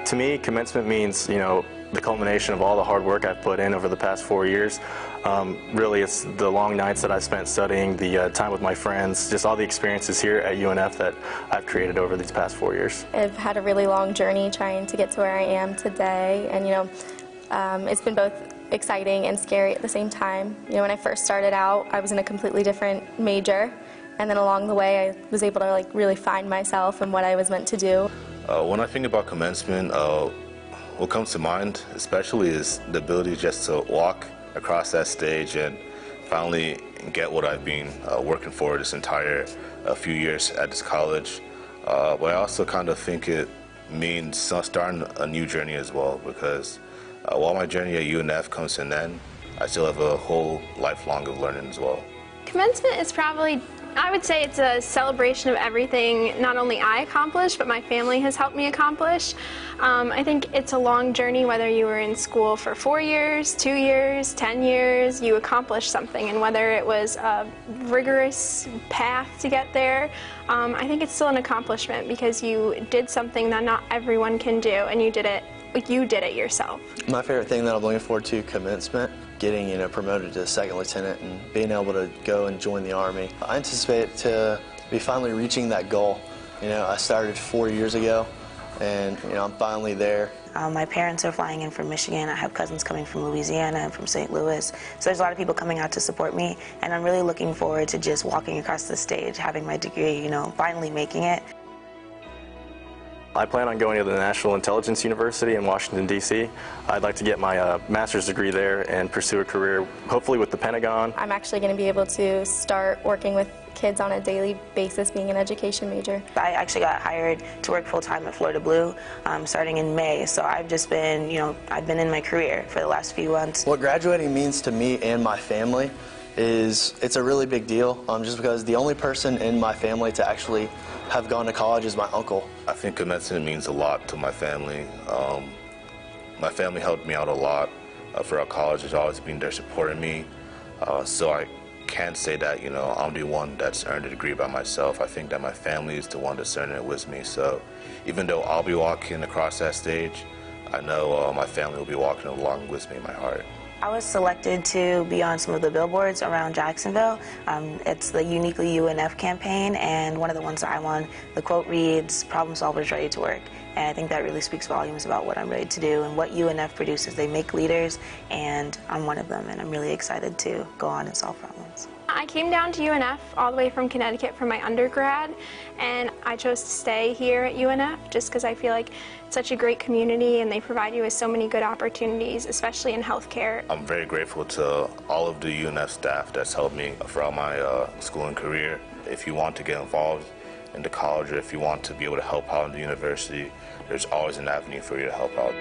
To me, commencement means, the culmination of all the hard work I've put in over the past 4 years. Really, it's the long nights that I spent studying, the time with my friends, just all the experiences here at UNF that I've created over these past 4 years. I've had a really long journey trying to get to where I am today, and it's been both exciting and scary at the same time. When I first started out, I was in a completely different major, and then along the way I was able to really find myself and what I was meant to do. When I think about commencement, what comes to mind especially is the ability just to walk across that stage and finally get what I've been working for this entire few years at this college. But I also kind of think it means starting a new journey as well, because while my journey at UNF comes to an end, I still have a whole lifelong of learning as well. Commencement is probably, I would say it's a celebration of everything not only I accomplished, but my family has helped me accomplish. I think it's a long journey, whether you were in school for 4 years, 2 years, 10 years, you accomplished something. And whether it was a rigorous path to get there, I think it's still an accomplishment because you did something that not everyone can do, and you did it yourself. My favorite thing that I'm looking forward to commencement, getting promoted to second lieutenant and being able to go and join the Army. I anticipate to be finally reaching that goal. I started 4 years ago, and I'm finally there. My parents are flying in from Michigan. I have cousins coming from Louisiana and from St. Louis. So there's a lot of people coming out to support me, and I'm really looking forward to just walking across the stage, having my degree, finally making it. I plan on going to the National Intelligence University in Washington, D.C. I'd like to get my master's degree there and pursue a career, hopefully with the Pentagon. I'm actually going to be able to start working with kids on a daily basis, being an education major. I actually got hired to work full-time at Florida Blue starting in May, so I've just been, I've been in my career for the last few months. What graduating means to me and my family is it's a really big deal, just because the only person in my family to actually have gone to college is my uncle. I think commencement means a lot to my family. My family helped me out a lot throughout college. Has always been there supporting me. So I can't say that I'm the one that's earned a degree by myself. I think that my family is the one that's earning it with me. So even though I'll be walking across that stage, I know my family will be walking along with me in my heart. I was selected to be on some of the billboards around Jacksonville. It's the Uniquely UNF campaign, and one of the ones that I'm on, the quote reads, "Problem solvers ready to work." And I think that really speaks volumes about what I'm ready to do and what UNF produces. They make leaders, and I'm one of them, and I'm really excited to go on and solve problems. I came down to UNF all the way from Connecticut for my undergrad, and I chose to stay here at UNF just because I feel like it's such a great community and they provide you with so many good opportunities, especially in healthcare. I'm very grateful to all of the UNF staff that's helped me throughout my schooling career. If you want to get involved in the college, or if you want to be able to help out in the university, there's always an avenue for you to help out.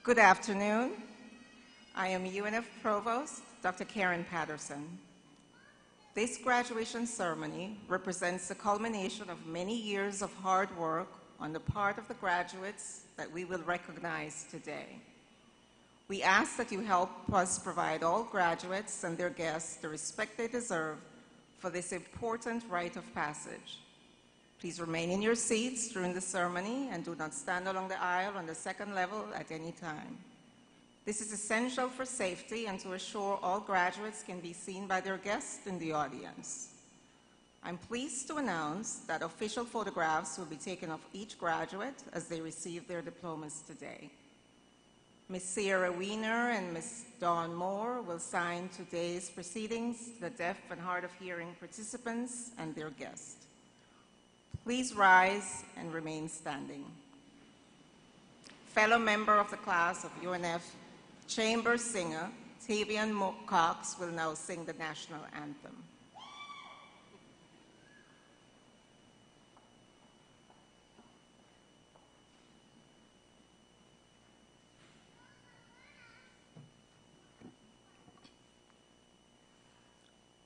Good afternoon. I am UNF Provost, Dr. Karen Patterson. This graduation ceremony represents the culmination of many years of hard work on the part of the graduates that we will recognize today. We ask that you help us provide all graduates and their guests the respect they deserve for this important rite of passage. Please remain in your seats during the ceremony and do not stand along the aisle on the second level at any time. This is essential for safety and to assure all graduates can be seen by their guests in the audience. I'm pleased to announce that official photographs will be taken of each graduate as they receive their diplomas today. Ms. Sierra Wiener and Ms. Dawn Moore will sign today's proceedings to the deaf and hard of hearing participants and their guests. Please rise and remain standing. Fellow member of the class of UNF chamber singer Tavian Cox will now sing the national anthem.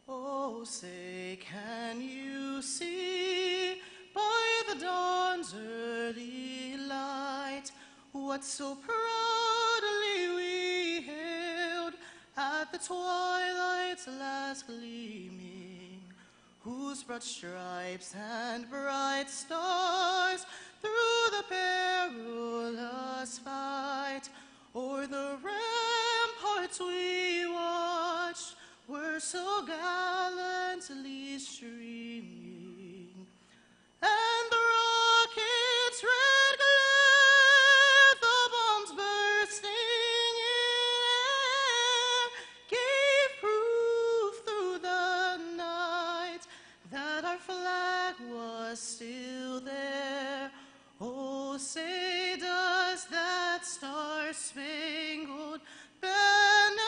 Oh, say, can you see by the dawn's early light what so proudly we hailed at the twilight's last gleaming, whose broad stripes and bright stars through the perilous fight o'er the ramparts we watched were so gallantly streaming, and the rocket's red glare, the bombs bursting in air, gave proof through the night that our flag was still there. Oh, say does that star-spangled banner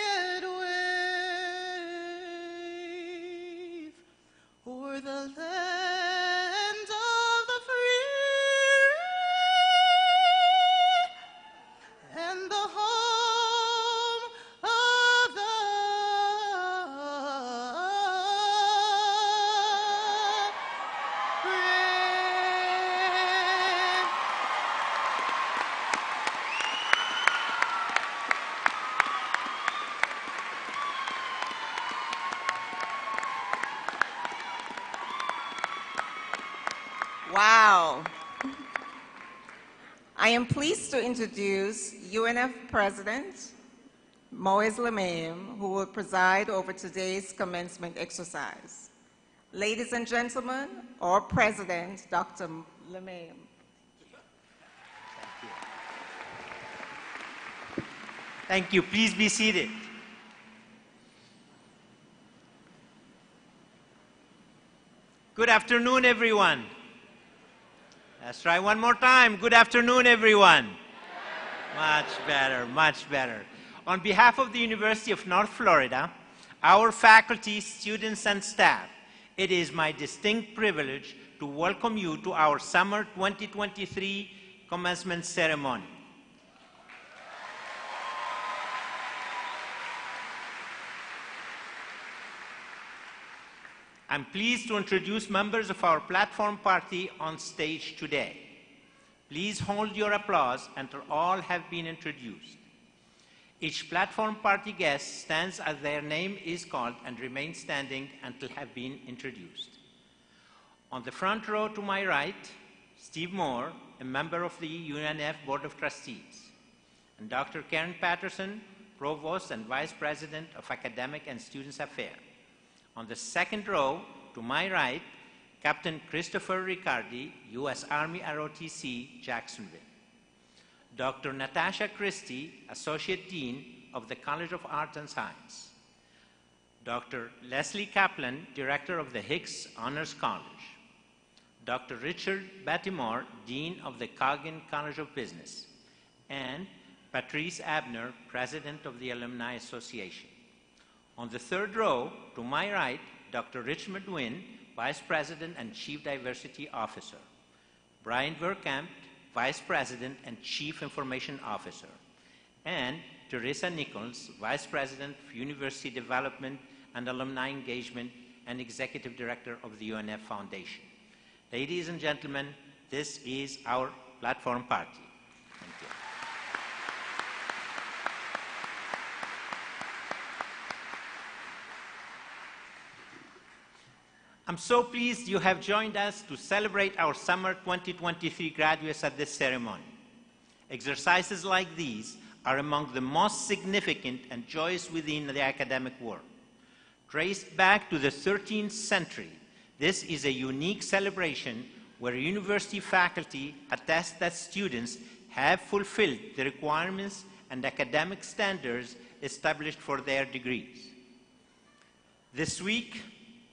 yet wave o'er the land of the free and the home of the brave. Wow. I am pleased to introduce UNF President Moise Lemaim, who will preside over today's commencement exercise. Ladies and gentlemen, our President, Dr. Lemaim. Thank you. Please be seated. Good afternoon, everyone. Let's try one more time. Good afternoon, everyone. Much better, much better. On behalf of the University of North Florida, our faculty, students, and staff, it is my distinct privilege to welcome you to our Summer 2023 commencement ceremony. I'm pleased to introduce members of our platform party on stage today. Please hold your applause until all have been introduced. Each platform party guest stands as their name is called and remains standing until have been introduced. On the front row to my right, Steve Moore, a member of the UNF Board of Trustees, and Dr. Karen Patterson, Provost and Vice President of Academic and Students Affairs. On the second row, to my right, Captain Christopher Riccardi, U.S. Army ROTC, Jacksonville. Dr. Natasha Christie, Associate Dean of the College of Arts and Science. Dr. Leslie Kaplan, Director of the Hicks Honors College. Dr. Richard Battimore, Dean of the Coggin College of Business. And Patrice Abner, President of the Alumni Association. On the third row, to my right, Dr. Rich Medwin, Vice President and Chief Diversity Officer. Brian Verkamp, Vice President and Chief Information Officer, and Teresa Nichols, Vice President of University Development and Alumni Engagement and Executive Director of the UNF Foundation. Ladies and gentlemen, this is our platform party. Thank you. I'm so pleased you have joined us to celebrate our summer 2023 graduates at this ceremony. Exercises like these are among the most significant and joyous within the academic world. Traced back to the 13th century, this is a unique celebration where university faculty attest that students have fulfilled the requirements and academic standards established for their degrees. This week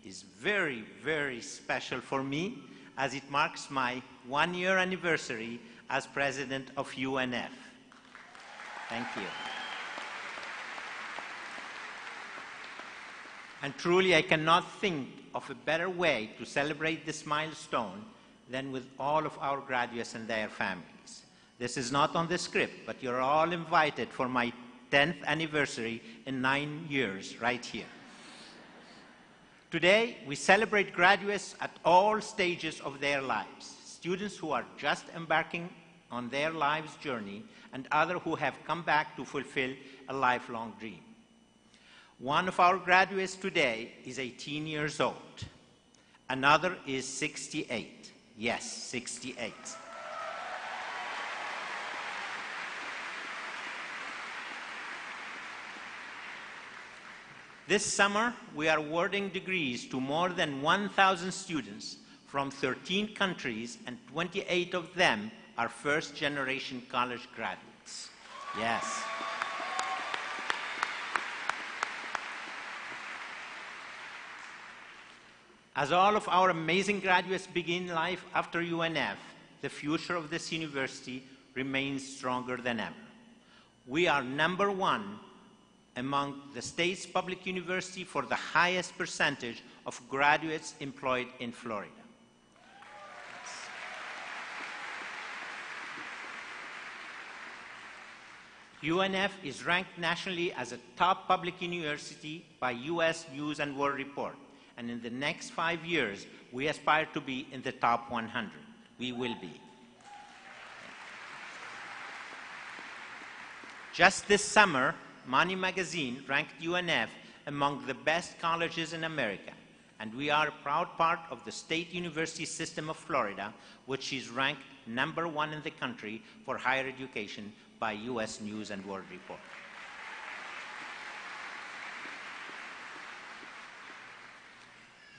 is very, very special for me as it marks my one-year anniversary as president of UNF. Thank you. And truly, I cannot think of a better way to celebrate this milestone than with all of our graduates and their families. This is not on the script, but you're all invited for my 10th anniversary in 9 years right here. Today, we celebrate graduates at all stages of their lives, students who are just embarking on their life's journey and others who have come back to fulfill a lifelong dream. One of our graduates today is 18 years old. Another is 68. Yes, 68. This summer, we are awarding degrees to more than 1,000 students from 13 countries, and 28 of them are first-generation college graduates. Yes. As all of our amazing graduates begin life after UNF, the future of this university remains stronger than ever. We are #1 among the state's public university for the highest percentage of graduates employed in Florida. UNF is ranked nationally as a top public university by US News and World Report, and in the next 5 years, we aspire to be in the top 100. We will be. Just this summer, Money Magazine ranked UNF among the best colleges in America, and we are a proud part of the State University System of Florida, which is ranked #1 in the country for higher education by US News and World Report.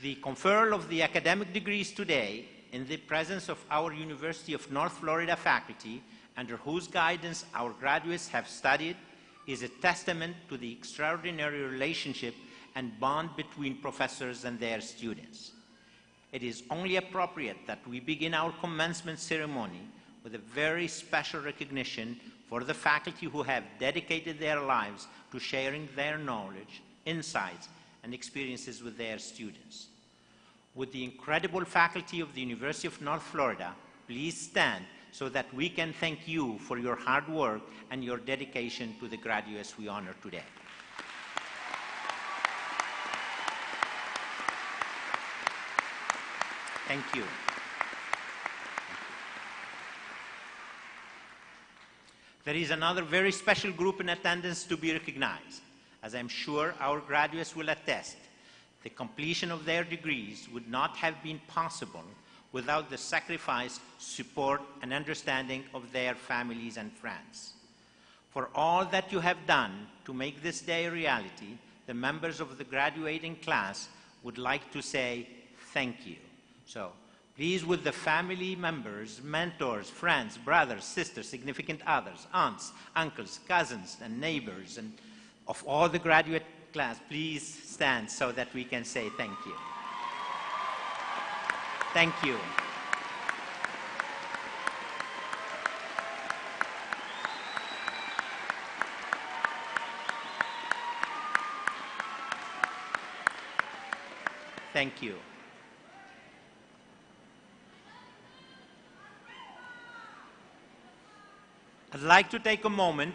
The conferral of the academic degrees today in the presence of our University of North Florida faculty, under whose guidance our graduates have studied, is a testament to the extraordinary relationship and bond between professors and their students. It is only appropriate that we begin our commencement ceremony with a very special recognition for the faculty who have dedicated their lives to sharing their knowledge, insights, and experiences with their students. Would the incredible faculty of the University of North Florida please stand so that we can thank you for your hard work and your dedication to the graduates we honor today. Thank you. There is another very special group in attendance to be recognized. As I'm sure our graduates will attest, the completion of their degrees would not have been possible without the sacrifice, support, and understanding of their families and friends. For all that you have done to make this day a reality, the members of the graduating class would like to say thank you. So, please, would the family members, mentors, friends, brothers, sisters, significant others, aunts, uncles, cousins, and neighbors, and of all the graduate class, please stand so that we can say thank you. Thank you. Thank you. I'd like to take a moment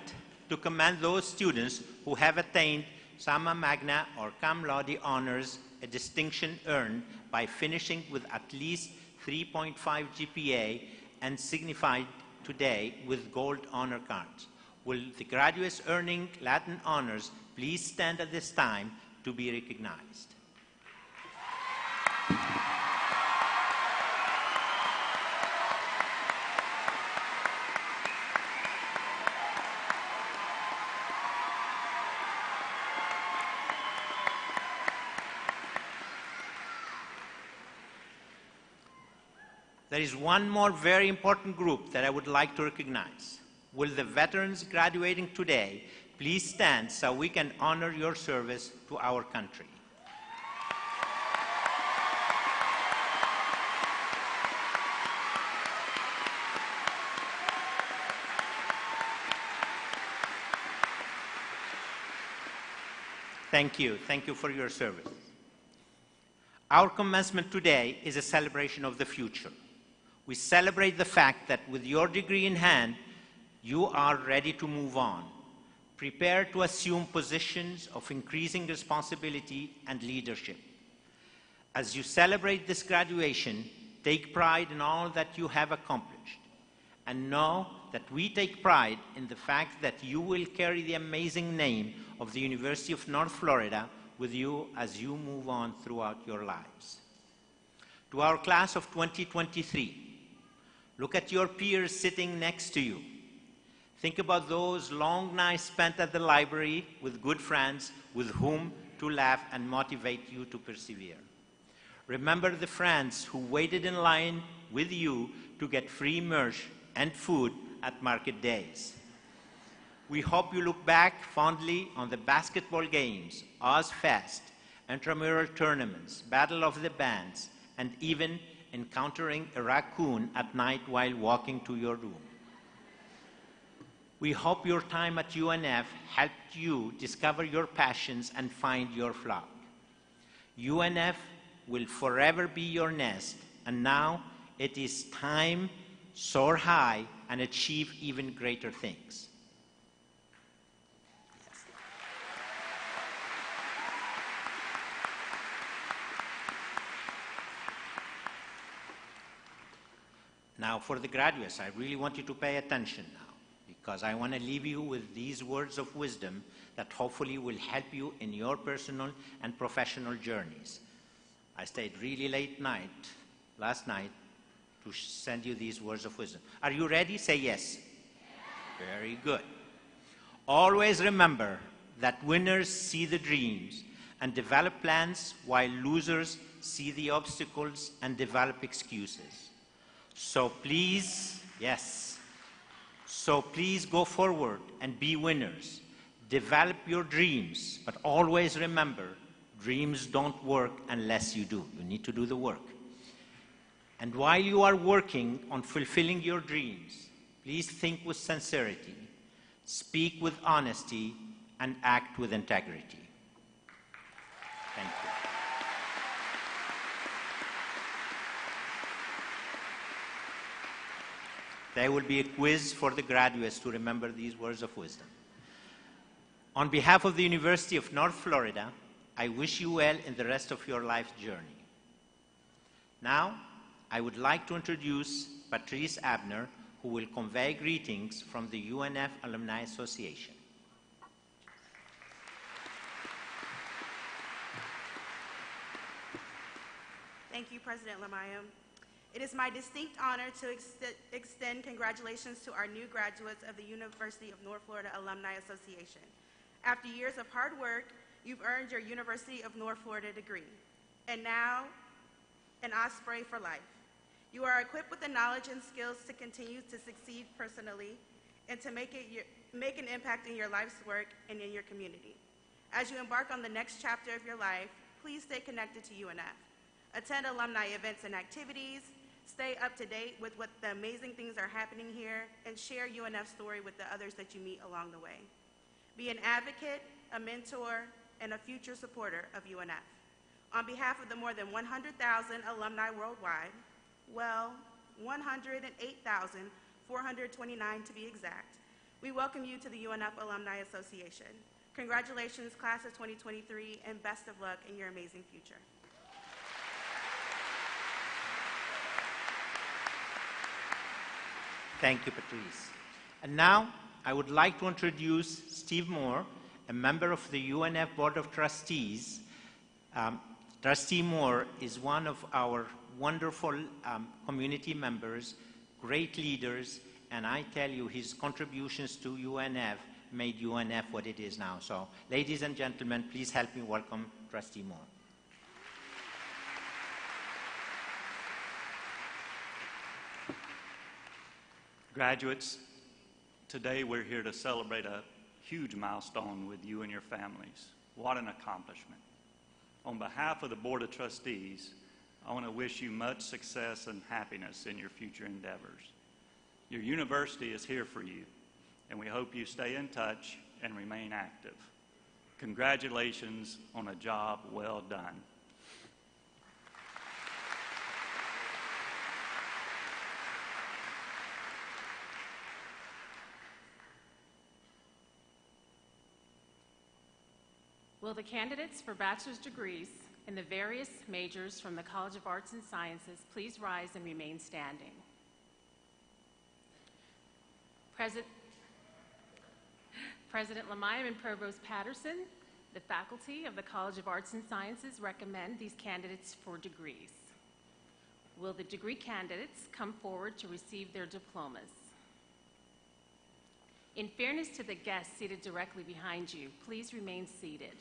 to commend those students who have attained Summa Magna or Cum Laude honors, a distinction earned by finishing with at least 3.5 GPA and signified today with gold honor cards. Will the graduates earning Latin honors please stand at this time to be recognized? There is one more very important group that I would like to recognize. Will the veterans graduating today please stand so we can honor your service to our country? Thank you. Thank you for your service. Our commencement today is a celebration of the future. We celebrate the fact that with your degree in hand, you are ready to move on, prepared to assume positions of increasing responsibility and leadership. As you celebrate this graduation, take pride in all that you have accomplished, and know that we take pride in the fact that you will carry the amazing name of the University of North Florida with you as you move on throughout your lives. To our class of 2023, look at your peers sitting next to you. Think about those long nights spent at the library with good friends with whom to laugh and motivate you to persevere. Remember the friends who waited in line with you to get free merch and food at market days. We hope you look back fondly on the basketball games, Ozfest, intramural tournaments, Battle of the Bands, and even encountering a raccoon at night while walking to your room. We hope your time at UNF helped you discover your passions and find your flock. UNF will forever be your nest, and now it is time to soar high and achieve even greater things. Now for the graduates, I really want you to pay attention now, because I want to leave you with these words of wisdom that hopefully will help you in your personal and professional journeys. I stayed really late last night, to send you these words of wisdom. Are you ready? Say yes. Very good. Always remember that winners see the dreams and develop plans, while losers see the obstacles and develop excuses. So please, yes, so please go forward and be winners. Develop your dreams, but always remember, dreams don't work unless you do. You need to do the work. And while you are working on fulfilling your dreams, please think with sincerity, speak with honesty, and act with integrity. Thank you. There will be a quiz for the graduates to remember these words of wisdom. On behalf of the University of North Florida, I wish you well in the rest of your life journey. Now, I would like to introduce Patrice Abner, who will convey greetings from the UNF Alumni Association. Thank you, President Lamayam. It is my distinct honor to extend congratulations to our new graduates of the University of North Florida Alumni Association. After years of hard work, you've earned your University of North Florida degree, and now an Osprey for life. You are equipped with the knowledge and skills to continue to succeed personally and to make an impact in your life's work and in your community. As you embark on the next chapter of your life, please stay connected to UNF. Attend alumni events and activities, stay up to date with what the amazing things are happening here, and share UNF's story with the others that you meet along the way. Be an advocate, a mentor, and a future supporter of UNF. On behalf of the more than 100,000 alumni worldwide, well, 108,429 to be exact, We welcome you to the UNF Alumni Association. Congratulations, class of 2023, and best of luck in your amazing future. Thank you, Patrice. And now, I would like to introduce Steve Moore, a member of the UNF Board of Trustees. Trustee Moore is one of our wonderful community members, great leaders, and I tell you, his contributions to UNF made UNF what it is now. So, ladies and gentlemen, please help me welcome Trustee Moore. Graduates, today we're here to celebrate a huge milestone with you and your families. What an accomplishment. On behalf of the Board of Trustees, I want to wish you much success and happiness in your future endeavors. Your university is here for you, and we hope you stay in touch and remain active. Congratulations on a job well done. Will the candidates for bachelor's degrees in the various majors from the College of Arts and Sciences please rise and remain standing? President Lamayam and Provost Patterson, the faculty of the College of Arts and Sciences recommend these candidates for degrees. Will the degree candidates come forward to receive their diplomas? In fairness to the guests seated directly behind you, please remain seated.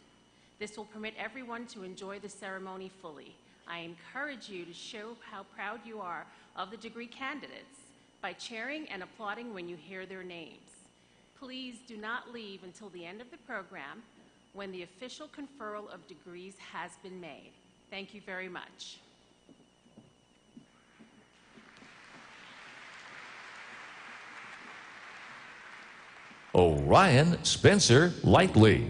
This will permit everyone to enjoy the ceremony fully. I encourage you to show how proud you are of the degree candidates by cheering and applauding when you hear their names. Please do not leave until the end of the program when the official conferral of degrees has been made. Thank you very much. Orion Spencer Lightly.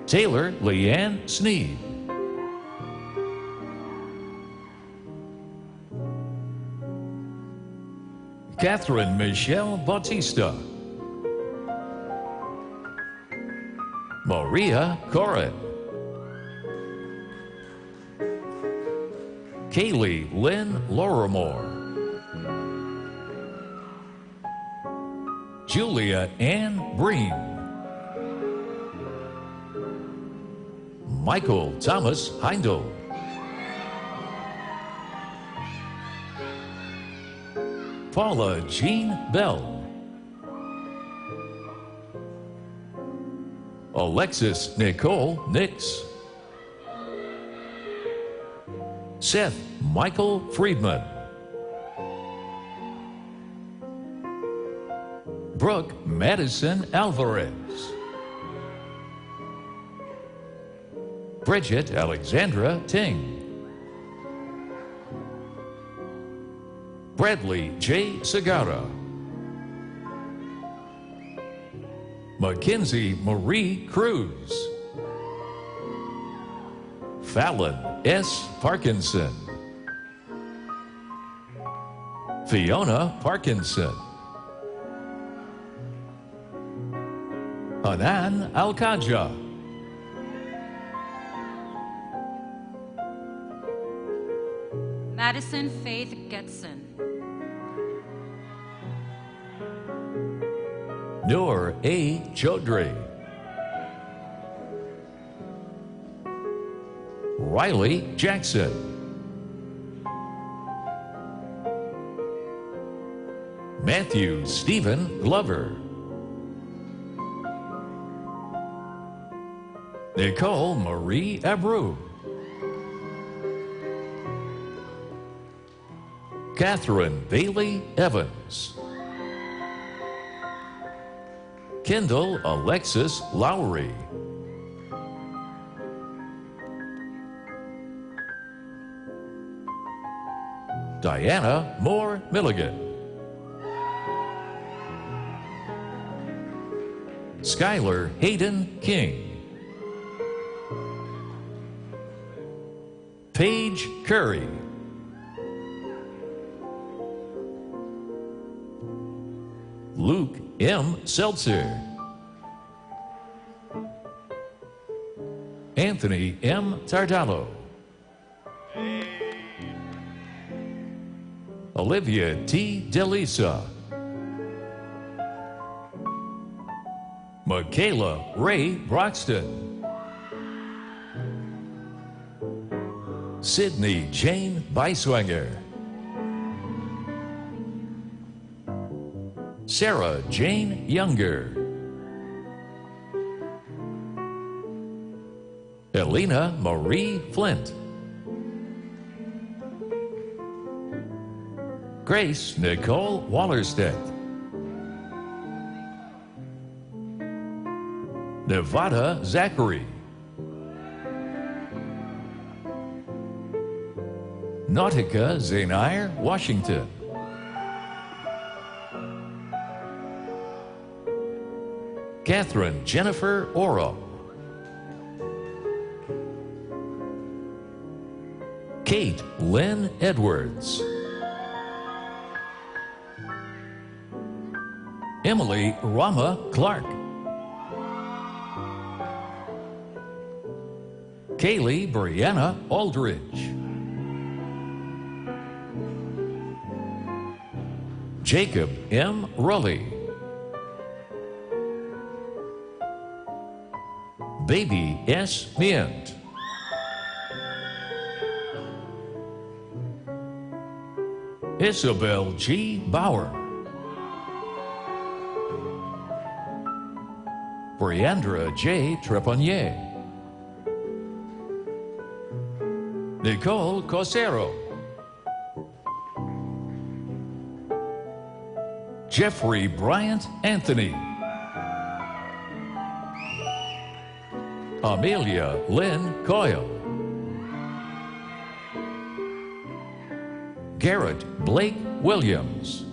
Taylor Leanne Sneed. Catherine Michelle Bautista. Maria Corrin. Kaylee Lynn Lorimore. Julia Ann Breen. Michael Thomas Heindel. Paula Jean Bell. Alexis Nicole Nix. Seth Michael Friedman. Brooke Madison Alvarez. Bridget Alexandra Ting. Bradley J. Segarra. Mackenzie Marie Cruz. Fallon S. Parkinson. Fiona Parkinson. Hanan Alkaja. Madison Faith Getson. Noor A. Chaudhry. Riley Jackson. Matthew Stephen Glover. Nicole Marie Abreu. Catherine Bailey Evans. Kendall Alexis Lowry. Diana Moore Milligan. Skylar Hayden King. Paige Curry. Luke M. Seltzer. Anthony M. Tardallo. Olivia T. DeLisa. Michaela Ray Broxton. Sydney Jane Beiswanger. Sarah Jane Younger. Elena Marie Flint. Grace Nicole Wallerstedt. Nevada Zachary. Nautica Zainair Washington. Catherine Jennifer Oro. Kate Lynn Edwards. Emily Rama Clark. Kaylee Brianna Aldridge. Jacob M. Rully. Baby S. Mint. Isabel G. Bauer. Briandra J. Trepanier. Nicole Cosero. Jeffrey Bryant Anthony. Amelia Lynn Coyle. Garrett Blake Williams.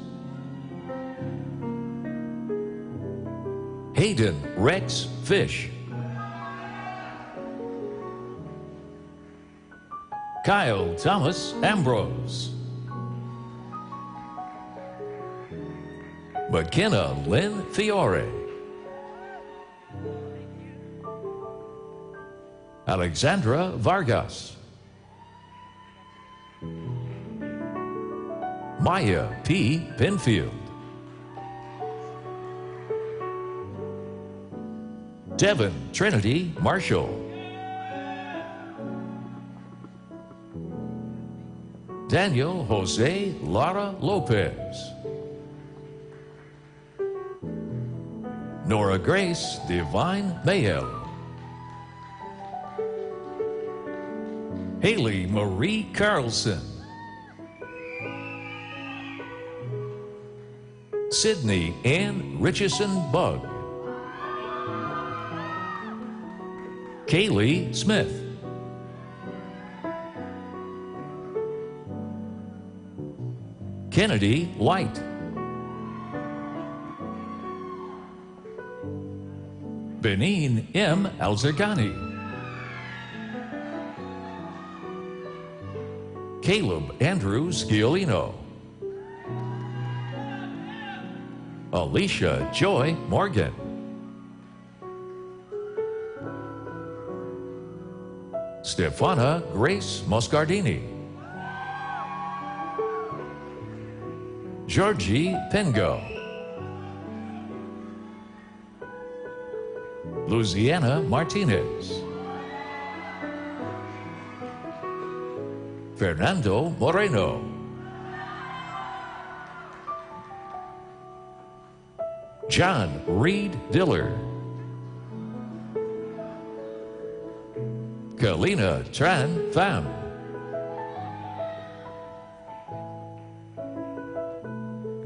Hayden Rex Fish. Kyle Thomas Ambrose. McKenna Lynn Fiore. Alexandra Vargas. Maya P. Penfield. Devin Trinity Marshall. Daniel Jose Lara Lopez. Nora Grace Divine Mayel. Haley Marie Carlson. Sydney Ann Richardson Bug. Kaylee Smith. Kennedy White. Benin M. Alzagani. Caleb Andrew Sciolino. Alicia Joy Morgan. Stefana Grace Moscardini. Georgie Pengo. Luciana Martinez. Fernando Moreno. John Reed Diller. Kalina Tran Pham.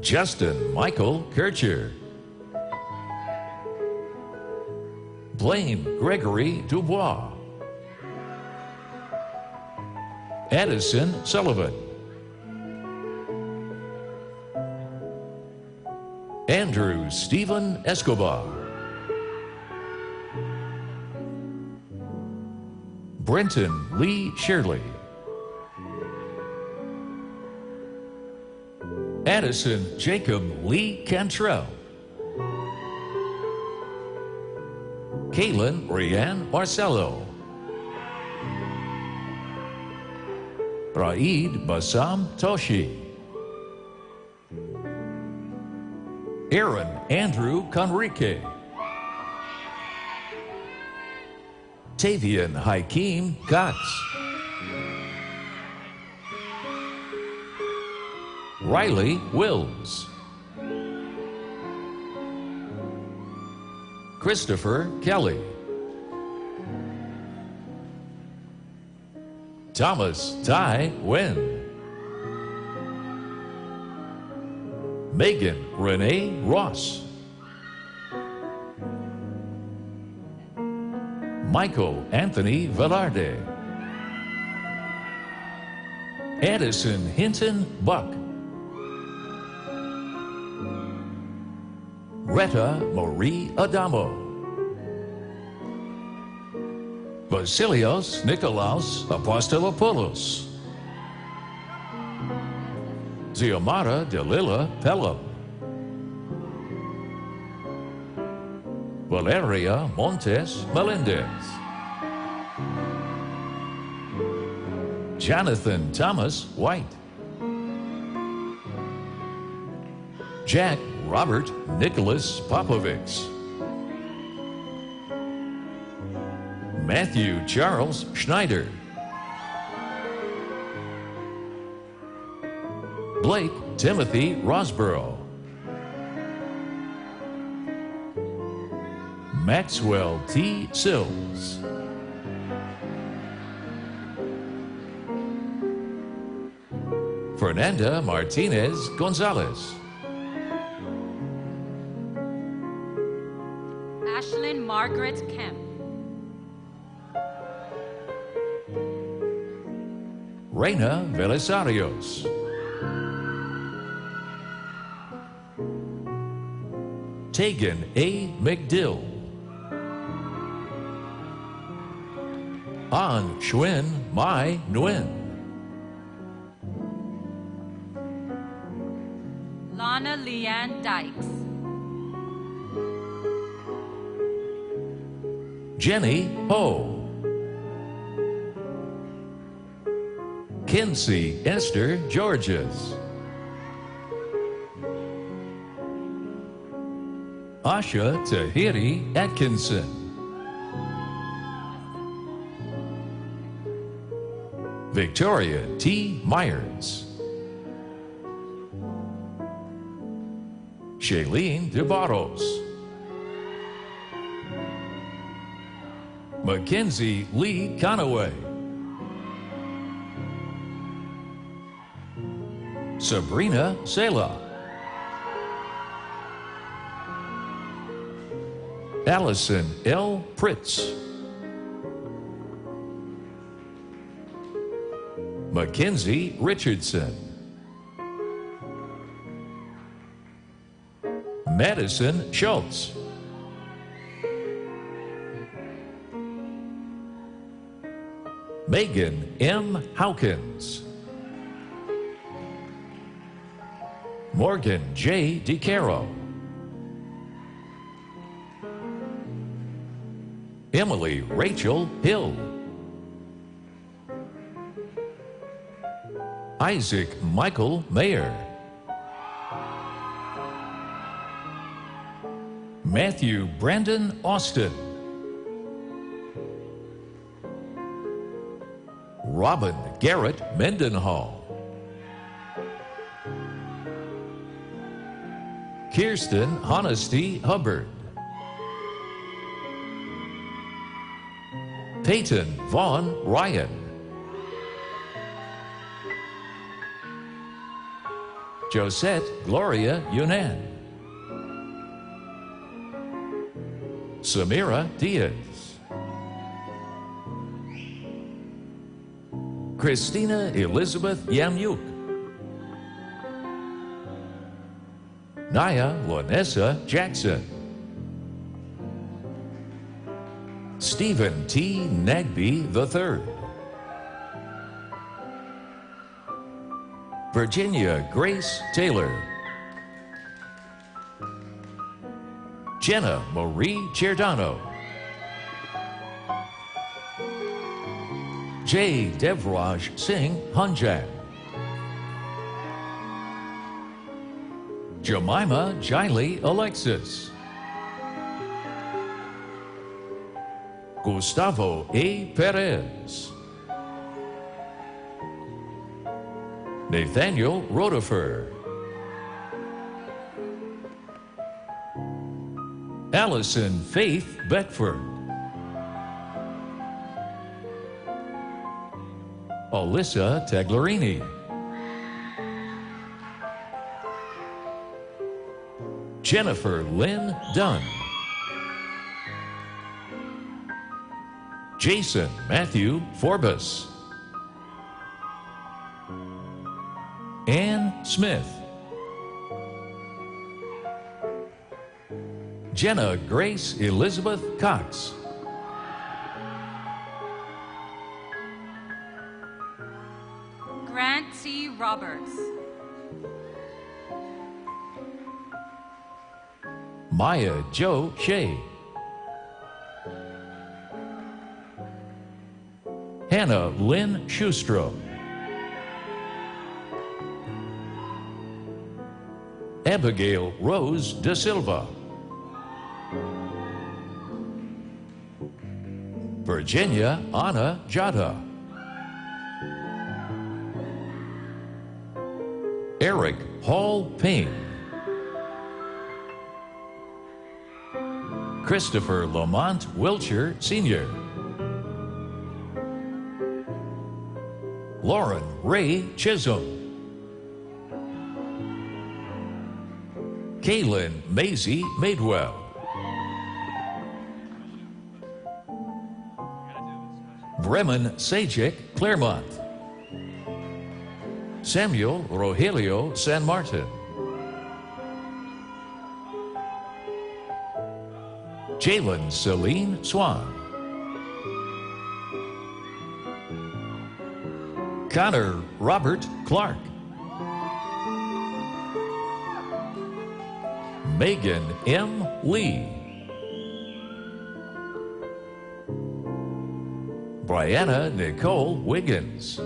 Justin Michael Kircher. Blaine Gregory Dubois. Addison Sullivan. Andrew Stephen Escobar. Brenton Lee Shirley. Addison Jacob Lee Cantrell. Kaylin Rianne Marcelo. Raid Basam Toshi. Aaron Andrew Conrique. Tavian Hakeem Katz. Riley Wills. Christopher Kelly. Thomas Tai Nguyen. Megan Renee Ross. Michael Anthony Velarde. Addison Hinton Buck. Retta Marie Adamo. Vasilios Nikolaos Apostolopoulos. Ziomara Delila Pelham. Valeria Montes Melendez. Jonathan Thomas White. Jack Robert Nicholas Popovics. Matthew Charles Schneider. Blake Timothy Rosborough. Maxwell T. Sills. Fernanda Martinez Gonzalez. Ashlyn Margaret Kemp. Reina Velisarios. Tegan A. McDill. An Xuan Mai Nguyen. Lana Leanne Dykes. Jenny Ho. Kinsey Esther Georges. Asha Tahiri Atkinson. Victoria T. Myers. Shailene DeBarros. Mackenzie Lee Conaway. Sabrina Sela. Allison L. Pritz. Mackenzie Richardson. Madison Schultz. Megan M. Hawkins. Morgan J. DiCaro. Emily Rachel Hill. Isaac Michael Mayer. Matthew Brandon Austin. Robin Garrett Mendenhall. Kirsten Honesty Hubbard. Peyton Vaughn Ryan. Josette Gloria Yunan. Samira Diaz. Christina Elizabeth Yamyuk. Naya Lonessa Jackson. Stephen T. Nagby III. Virginia Grace Taylor. Jenna Marie Giordano. J. Devraj Singh Hunjan, Jemima Jiley Alexis, Gustavo A. Perez, Nathaniel Rotifer, Allison Faith Beckford, Alyssa Taglerini, Jennifer Lynn Dunn, Jason Matthew Forbes, Ann Smith, Jenna Grace Elizabeth Cox, Grant T. Roberts, Maya Jo Shea, Hannah Lynn Schustro, Abigail Rose De Silva, Virginia Anna Jada, Eric Hall Payne, Christopher Lamont Wiltshire Sr., Lauren Ray Chisholm, Kaylin Maisie Madewell, Bremen Sajik Claremont, Samuel Rogelio San Martin, Jalen Celine Swan, Connor Robert Clark, Megan M. Lee, Brianna Nicole Wiggins,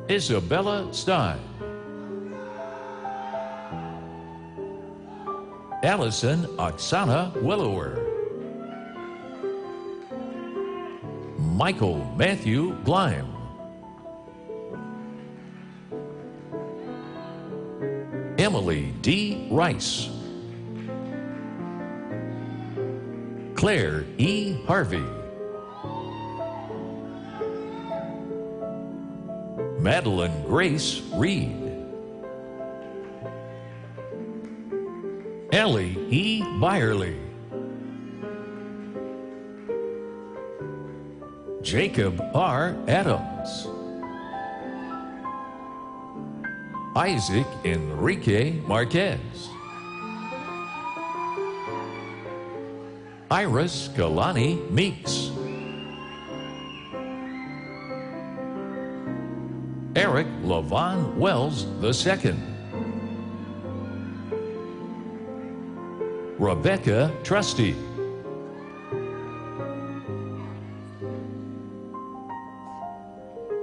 Isabella Stein, Allison Oksana Willower, Michael Matthew Gleim, Emily D. Rice, Claire E. Harvey, Madeline Grace Reed, Ellie E. Byerly, Jacob R. Adams, Isaac Enrique Marquez, Iris Kalani Meeks, Eric Lavon Wells II, Rebecca Trusty,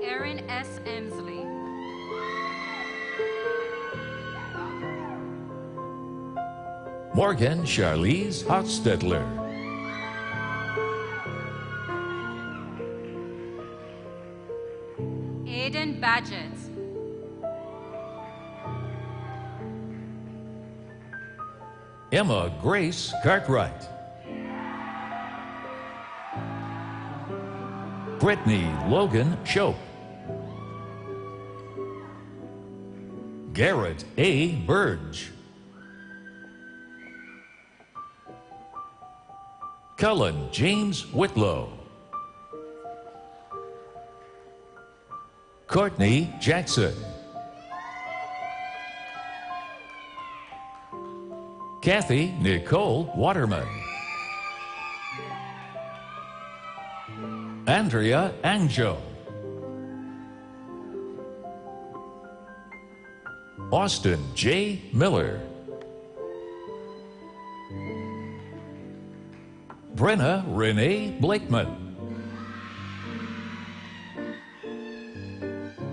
Aaron S. Emsley, Morgan Charlize Hochstetler, Aiden Badgett, Emma Grace Cartwright, Brittany Logan Shope, Garrett A. Burge, Cullen James Whitlow, Courtney Jackson, Kathy Nicole Waterman, Andrea Angel, Austin J. Miller, Brenna Renee Blakeman.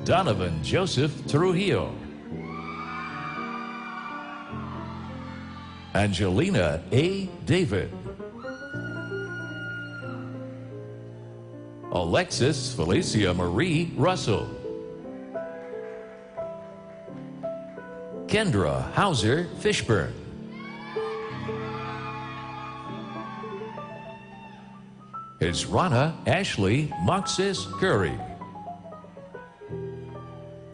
Donovan Joseph Trujillo. Angelina A. David. Alexis Felicia Marie Russell. Kendra Hauser Fishburne. Israna Ashley Moxis Curry.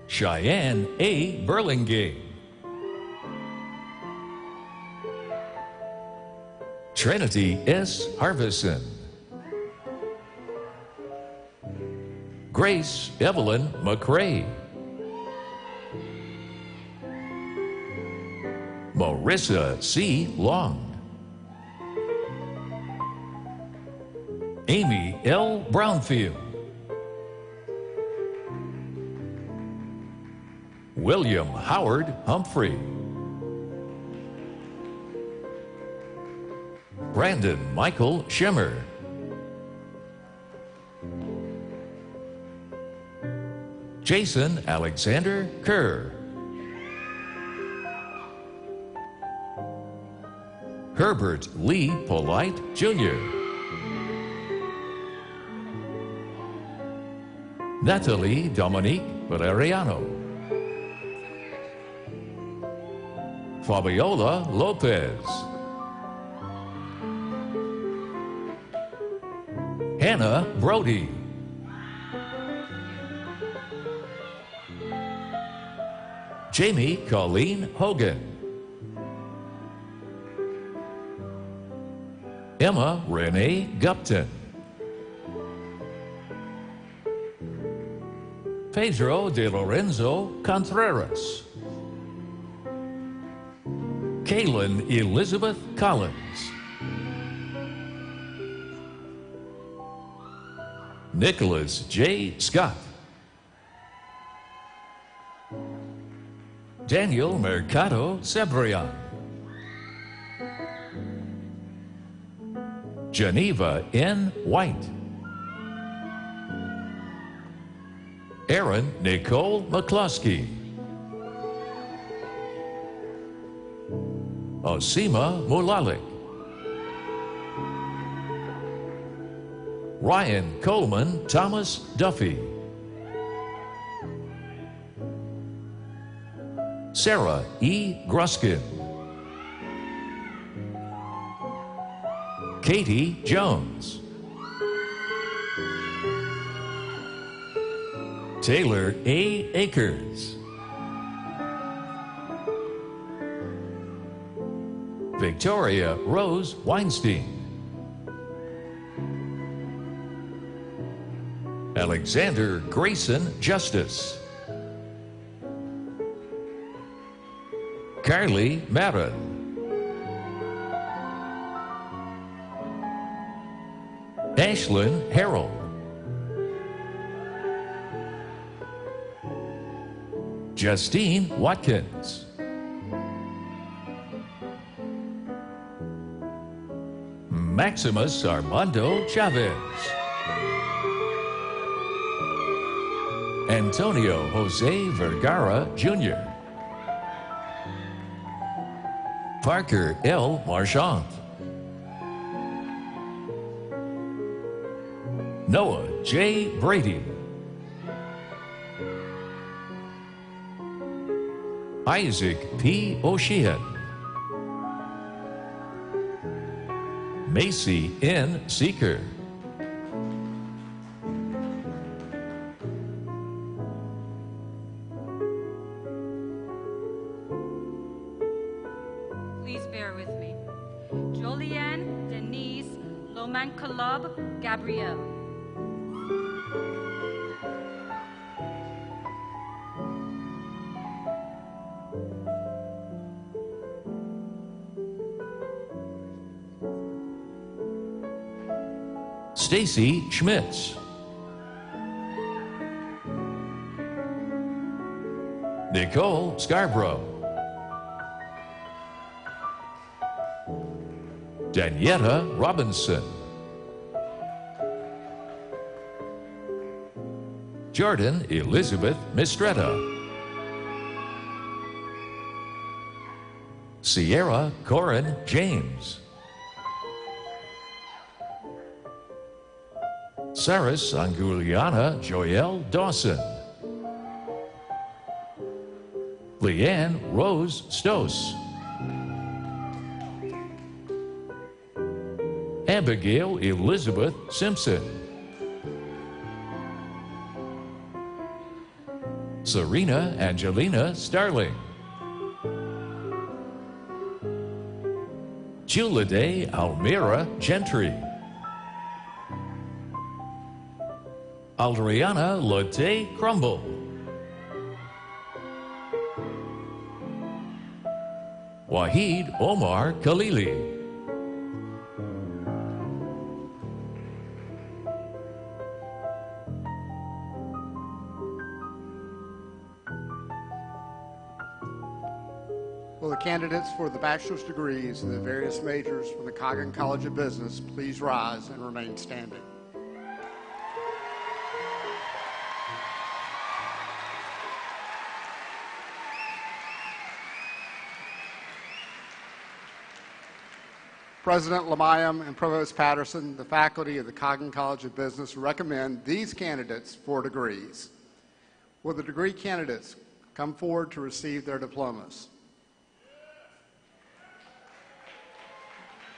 Cheyenne A. Burlingame. Trinity S. Harvison. Grace Evelyn McRae. Marissa C. Long. Amy L. Brownfield. William Howard Humphrey. Brandon Michael Schimmer. Jason Alexander Kerr. Herbert Lee Polite Jr. Natalie Dominique Valeriano. Fabiola Lopez. Hannah Brody. Jamie Colleen Hogan. Emma Renee Gupton. Pedro de Lorenzo Contreras. Kaylin Elizabeth Collins. Nicholas J. Scott. Daniel Mercado Cebrian. Geneva N. White. Erin Nicole McCluskey. Osima Mulalik. Ryan Coleman Thomas Duffy. Sarah E. Gruskin. Katie Jones. Taylor A. Akers. Victoria Rose Weinstein. Alexander Grayson Justice. Carly Marin. Ashlyn Harold. Justine Watkins. Maximus Armando Chavez. Antonio Jose Vergara Jr. Parker L. Marchand. Noah J. Brady. Isaac P. O'Sheehan. Macy N. Seeker. Please bear with me. Jolianne Denise Lomankalob Gabrielle. Stacy Schmitz. Nicole Scarborough. Danietta Robinson. Jordan Elizabeth Mistretta. Sierra Corin James. Saris Anguliana Joelle Dawson. Leanne Rose Stos. Abigail Elizabeth Simpson. Serena Angelina Starling. Julide Almira Gentry. Aldriana Lotte Crumble. Wahid Omar Khalili. Will the candidates for the bachelor's degrees in the various majors from the Coggin College of Business please rise and remain standing? President Lamayam and Provost Patterson, the faculty of the Coggin College of Business recommend these candidates for degrees. Will the degree candidates come forward to receive their diplomas?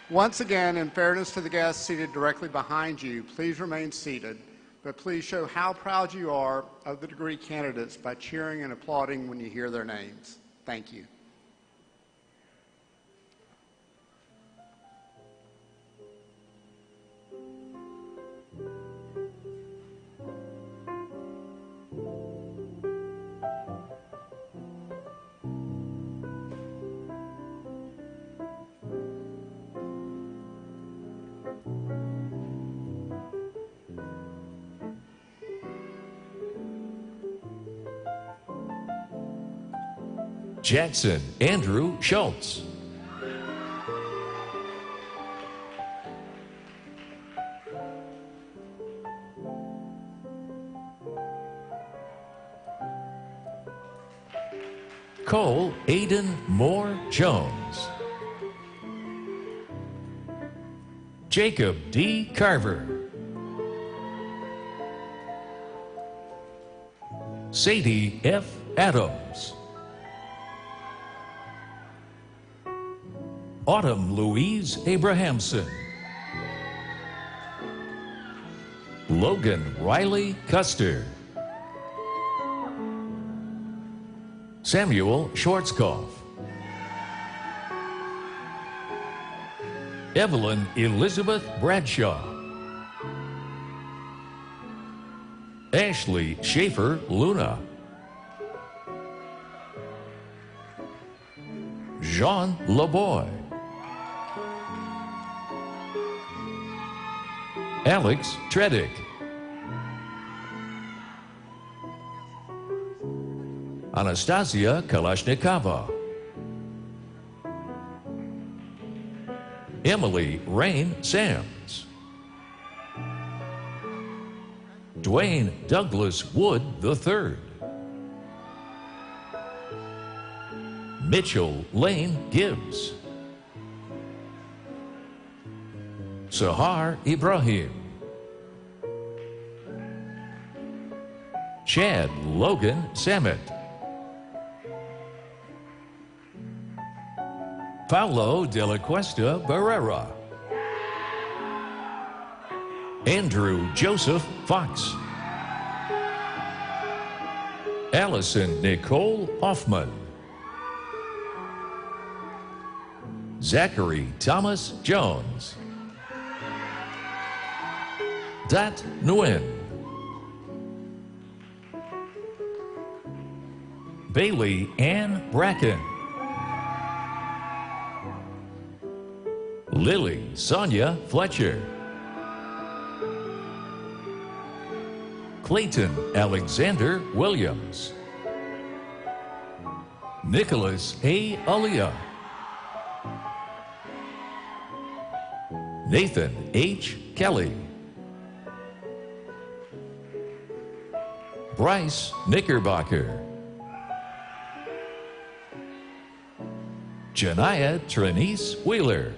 Once again, in fairness to the guests seated directly behind you, please remain seated, but please show how proud you are of the degree candidates by cheering and applauding when you hear their names. Thank you. Jackson Andrew Schultz. Cole Aiden Moore Jones. Jacob D. Carver. Sadie F. Adams. Autumn Louise Abrahamson. Logan Riley Custer. Samuel Schwarzkopf. Evelyn Elizabeth Bradshaw. Ashley Schaefer Luna. Jean Leboy. Alex Tredick. Anastasia Kalashnikova. Emily Rain Sams. Dwayne Douglas Wood III. Mitchell Lane Gibbs. Sahar Ibrahim. Chad Logan Samet. Paulo de la Cuesta Barrera. Andrew Joseph Fox. Allison Nicole Hoffman. Zachary Thomas Jones. Dat Nguyen. Bailey Ann Bracken. Lily Sonia Fletcher. Clayton Alexander Williams. Nicholas A. Alia. Nathan H. Kelly. Bryce Knickerbocker. Janaya Trinice Wheeler.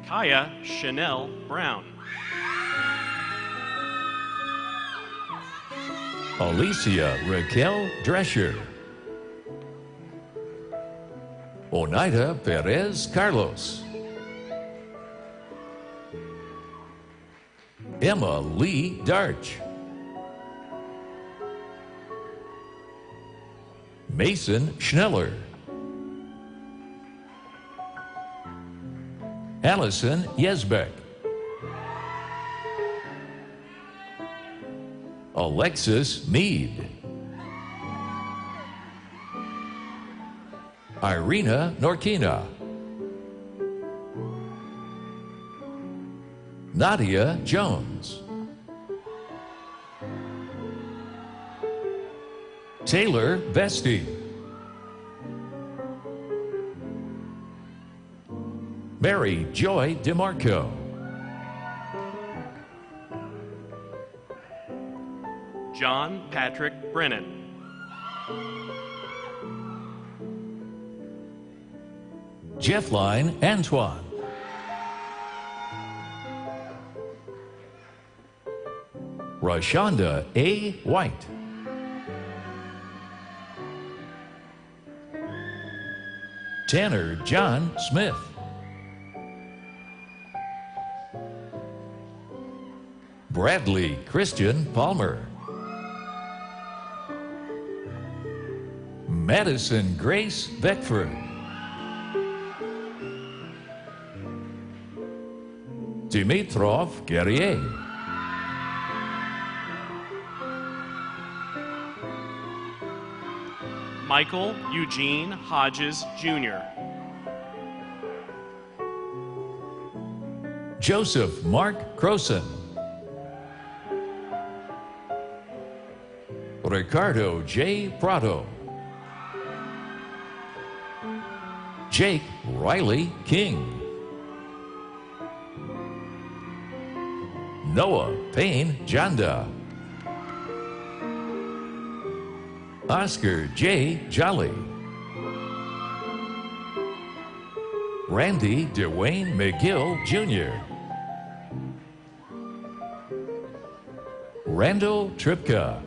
Kaya Chanel Brown. Alicia Raquel Drescher. Oneida Perez Carlos. Emma Lee Darch. Mason Schneller. Allison Yesbeck. Alexis Mead. Irina Norkina. Nadia Jones. Taylor Vesti. Mary Joy DeMarco. John Patrick Brennan. Jeffline Antoine. Rashonda A. White. Tanner John Smith. Bradley Christian Palmer. Madison Grace Beckford. Dimitrov Guerrier. Michael Eugene Hodges, Jr. Joseph Mark Croson. Ricardo J. Prado. Jake Riley King. Noah Payne Janda. Oscar J. Jolly. Randy Dwayne McGill, Jr. Randall Tripka.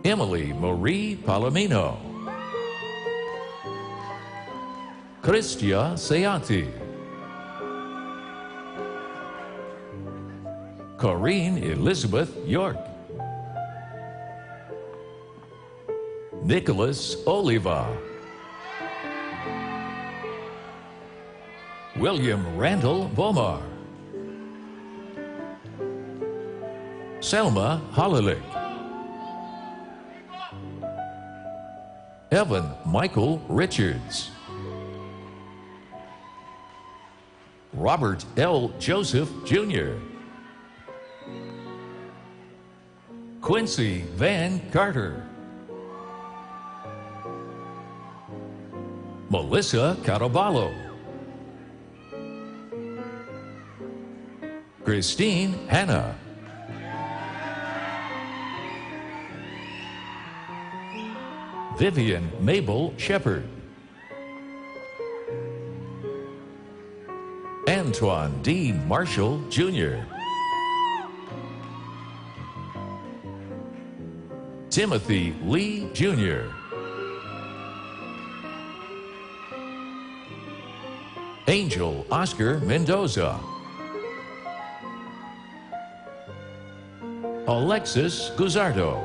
Emily Marie Palomino. Cristia Seanti. Corinne Elizabeth York. Nicholas Oliva. William Randall Bomar. Selma Hololick. Evan Michael Richards. Robert L. Joseph, Jr. Quincy Van Carter. Melissa Caraballo. Christine Hanna. Vivian Mabel Shepard. Antoine D. Marshall, Jr. Timothy Lee, Jr. Angel Oscar Mendoza. Alexis Guzardo.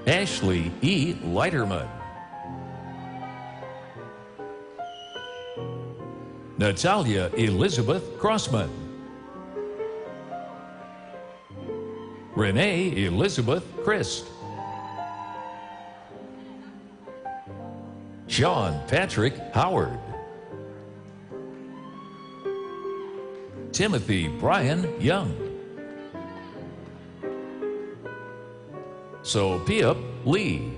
Ashley E. Leiterman. Natalia Elizabeth Crossman. Renee Elizabeth Christ. Sean Patrick Howard. Timothy Brian Young. Sophia Lee.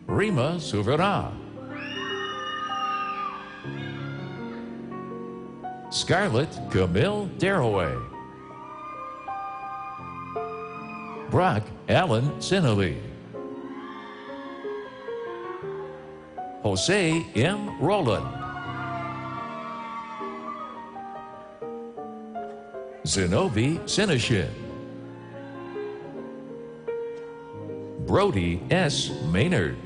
Rima Souvera. Scarlett Camille Darroway. Brock Allen Sinelli. Jose M. Roland. Zenobi Sinishin. Brody S. Maynard.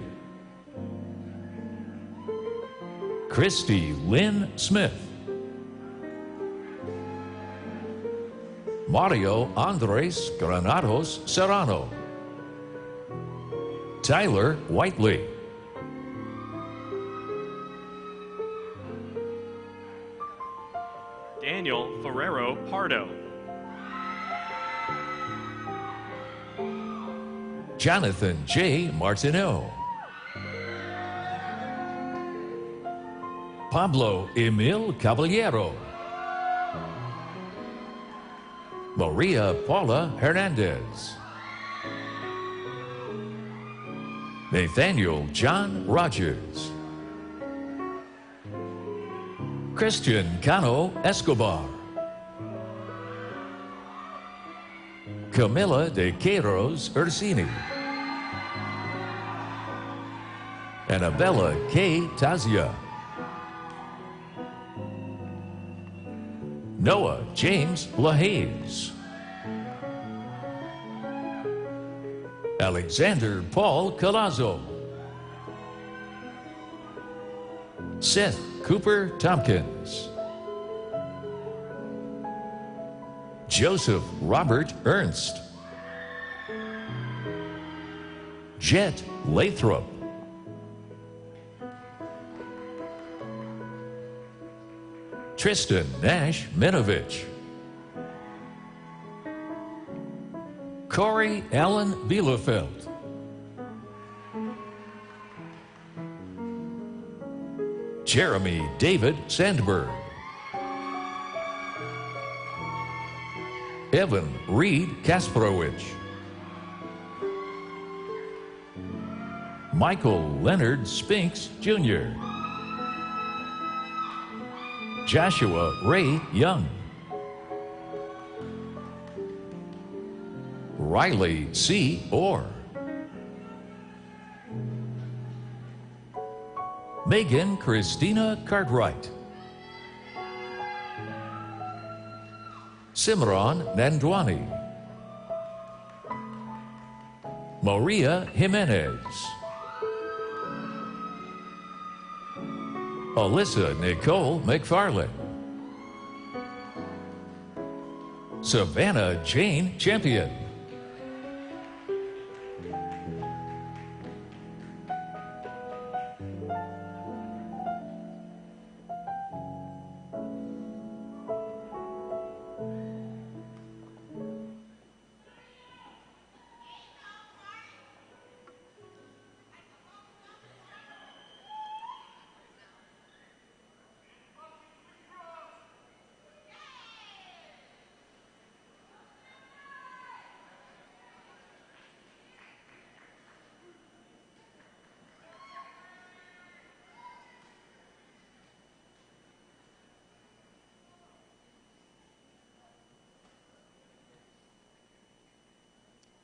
Christy Lynn Smith. Mario Andres Granados Serrano. Tyler Whiteley. Daniel Ferrero Pardo. Jonathan J. Martineau. Pablo Emil Caballero. Maria Paula Hernandez. Nathaniel John Rogers. Christian Cano Escobar. Camila de Queiroz Ursini. Annabella K. Tazia. Noah James LaHaze. Alexander Paul Colazo. Seth Cooper Tompkins. Joseph Robert Ernst. Jet Lathrop. Tristan Nash Minovich. Corey Allen Bielefeld. Jeremy David Sandberg. Evan Reed Kasparowicz. Michael Leonard Spinks Jr. Joshua Ray Young. Riley C. Orr. Megan Christina Cartwright. Simran Nandwani. Maria Jimenez. Alyssa Nicole McFarland. Savannah Jane Champion.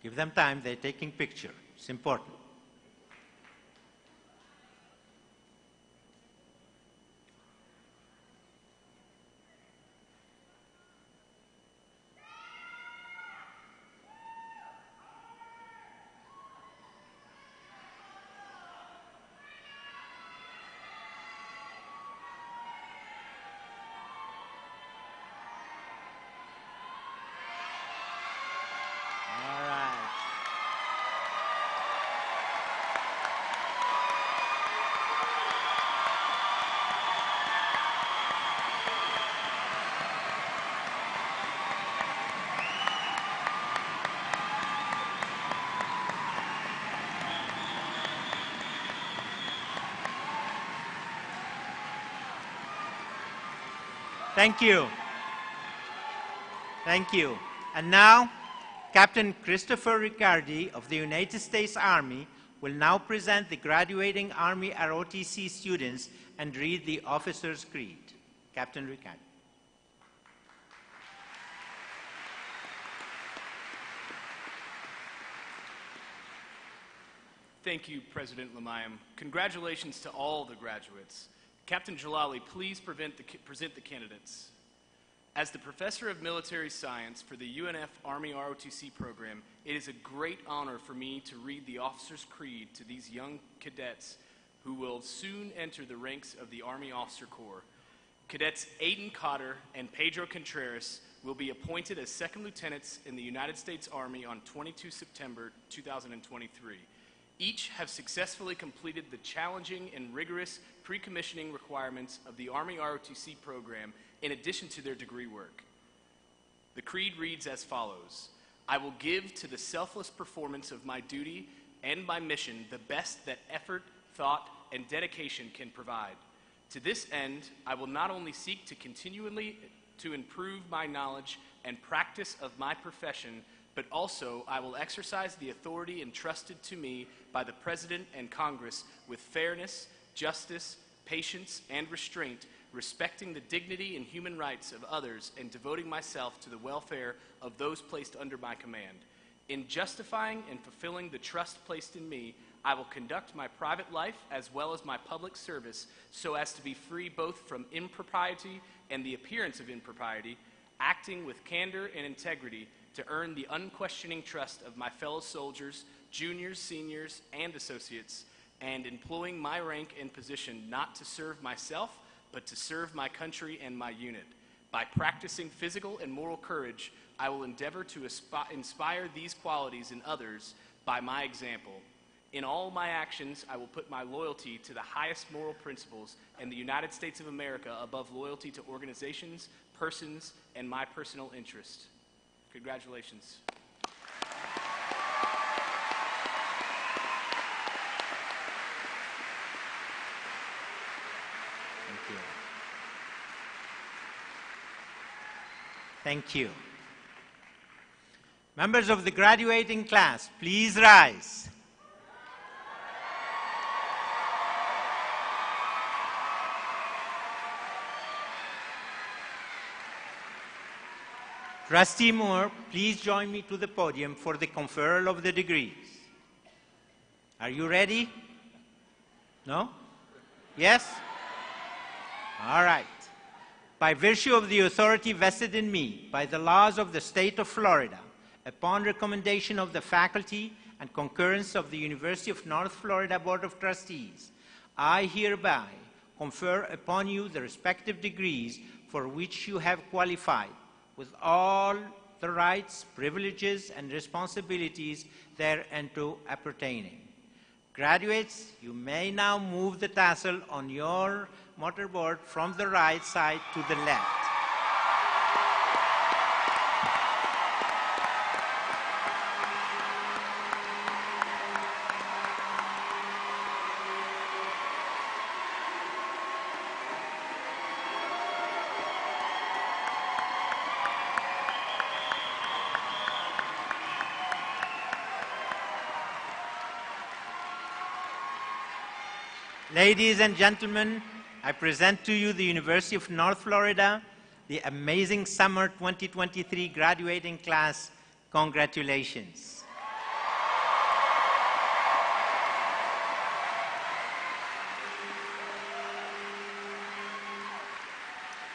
Give them time, they're taking picture. It's important. Thank you. Thank you. And now, Captain Christopher Riccardi of the United States Army will now present the graduating Army ROTC students and read the Officer's Creed. Captain Ricard. Thank you, President Lamayam. Congratulations to all the graduates. Captain Jalali, please present the candidates. As the Professor of Military Science for the UNF Army ROTC program, it is a great honor for me to read the Officer's Creed to these young cadets who will soon enter the ranks of the Army Officer Corps. Cadets Aiden Cotter and Pedro Contreras will be appointed as second lieutenants in the United States Army on 22 September 2023. Each have successfully completed the challenging and rigorous pre-commissioning requirements of the Army ROTC program in addition to their degree work. The creed reads as follows: I will give to the selfless performance of my duty and my mission the best that effort, thought, and dedication can provide. To this end, I will not only seek to continually to improve my knowledge and practice of my profession, but also I will exercise the authority entrusted to me by the President and Congress with fairness, justice, patience, and restraint, respecting the dignity and human rights of others and devoting myself to the welfare of those placed under my command. In justifying and fulfilling the trust placed in me, I will conduct my private life as well as my public service so as to be free both from impropriety and the appearance of impropriety, acting with candor and integrity to earn the unquestioning trust of my fellow soldiers, juniors, seniors, and associates, and employing my rank and position not to serve myself, but to serve my country and my unit. By practicing physical and moral courage, I will endeavor to inspire these qualities in others by my example. In all my actions, I will put my loyalty to the highest moral principles and the United States of America above loyalty to organizations, persons, and my personal interest. Congratulations. Thank you. Thank you. Members of the graduating class, please rise. Trustee Moore, please join me to the podium for the conferral of the degrees. Are you ready? No? Yes? All right. By virtue of the authority vested in me by the laws of the state of Florida, upon recommendation of the faculty and concurrence of the University of North Florida Board of Trustees, I hereby confer upon you the respective degrees for which you have qualified, with all the rights, privileges, and responsibilities thereunto appertaining. Graduates, you may now move the tassel on your mortarboard from the right side to the left. Ladies and gentlemen, I present to you the University of North Florida, the amazing summer 2023 graduating class. Congratulations.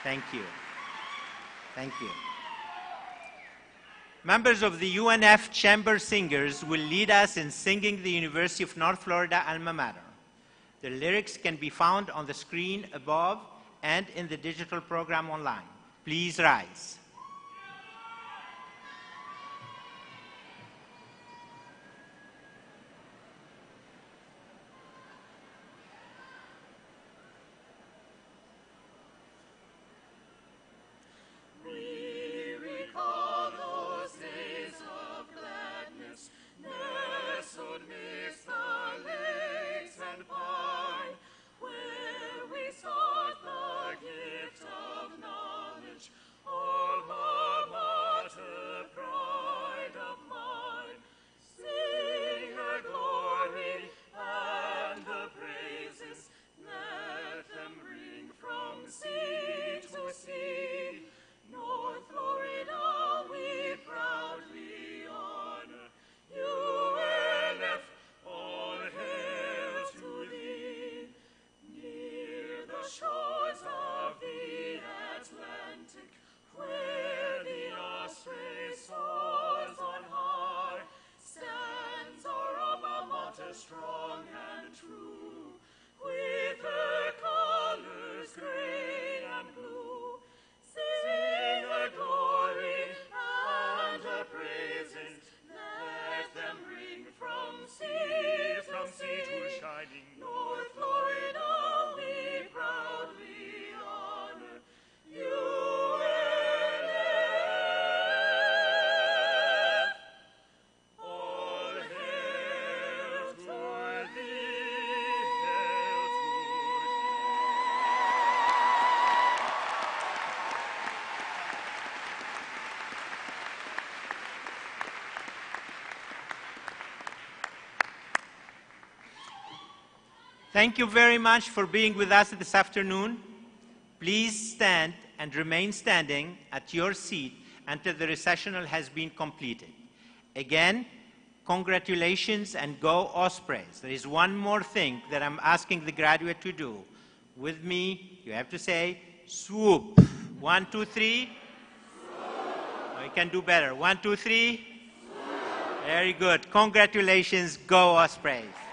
Thank you. Thank you. Members of the UNF Chamber Singers will lead us in singing the University of North Florida alma mater. The lyrics can be found on the screen above and in the digital program online. Please rise. All riding. North Florida, we proudly honor UNF. All hail to thee, hail to Thank you very much for being with us this afternoon. Please stand and remain standing at your seat until the recessional has been completed. Again, congratulations and go Ospreys. There is one more thing that I'm asking the graduate to do. With me, you have to say, swoop. 1, 2, 3. Oh, you can do better. 1, 2, 3. Very good. Congratulations. Go Ospreys.